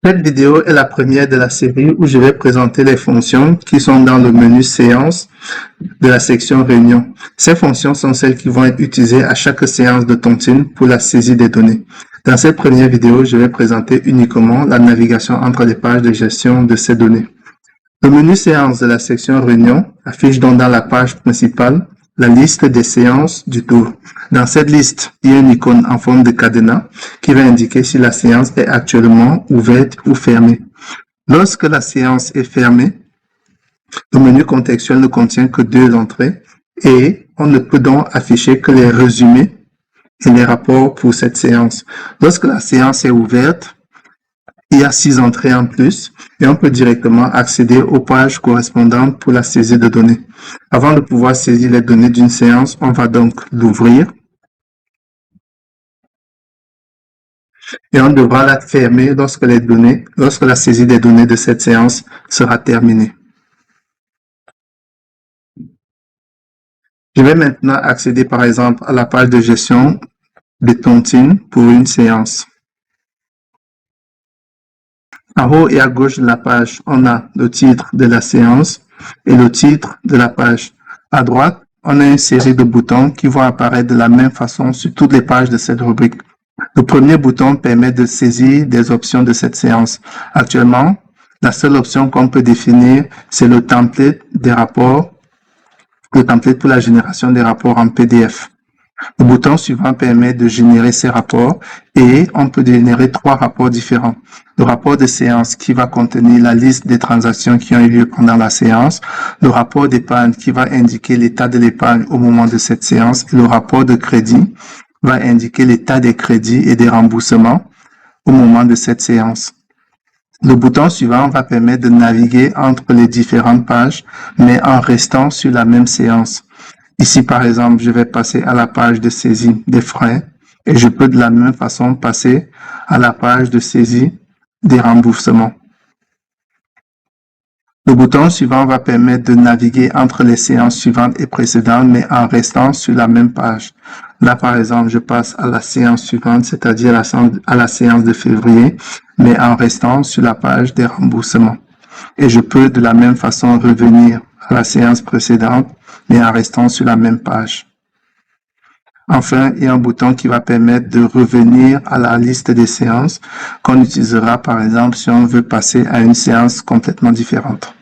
Cette vidéo est la première de la série où je vais présenter les fonctions qui sont dans le menu séance de la section réunion. Ces fonctions sont celles qui vont être utilisées à chaque séance de Tontine pour la saisie des données. Dans cette première vidéo, je vais présenter uniquement la navigation entre les pages de gestion de ces données. Le menu séance de la section réunion affiche donc dans la page principale la liste des séances du tour. Dans cette liste, il y a une icône en forme de cadenas qui va indiquer si la séance est actuellement ouverte ou fermée. Lorsque la séance est fermée, le menu contextuel ne contient que 2 entrées et on ne peut donc afficher que les résumés et les rapports pour cette séance. Lorsque la séance est ouverte, il y a 6 entrées en plus et on peut directement accéder aux pages correspondantes pour la saisie de données. Avant de pouvoir saisir les données d'une séance, on va donc l'ouvrir et on devra la fermer lorsque la saisie des données de cette séance sera terminée. Je vais maintenant accéder par exemple à la page de gestion de Tontine pour une séance. En haut et à gauche de la page, on a le titre de la séance et le titre de la page. À droite, on a une série de boutons qui vont apparaître de la même façon sur toutes les pages de cette rubrique. Le premier bouton permet de saisir des options de cette séance. Actuellement, la seule option qu'on peut définir, c'est le template des rapports, le template pour la génération des rapports en PDF. Le bouton suivant permet de générer ces rapports et on peut générer 3 rapports différents. Le rapport de séance qui va contenir la liste des transactions qui ont eu lieu pendant la séance, le rapport d'épargne qui va indiquer l'état de l'épargne au moment de cette séance et le rapport de crédit va indiquer l'état des crédits et des remboursements au moment de cette séance. Le bouton suivant va permettre de naviguer entre les différentes pages, mais en restant sur la même séance. Ici, par exemple, je vais passer à la page de saisie des frais et je peux de la même façon passer à la page de saisie des remboursements. Le bouton suivant va permettre de naviguer entre les séances suivantes et précédentes, mais en restant sur la même page. Là, par exemple, je passe à la séance suivante, c'est-à-dire à la séance de février, mais en restant sur la page des remboursements. Et je peux de la même façon revenir à la séance précédente, mais en restant sur la même page. Enfin, il y a un bouton qui va permettre de revenir à la liste des séances qu'on utilisera, par exemple, si on veut passer à une séance complètement différente.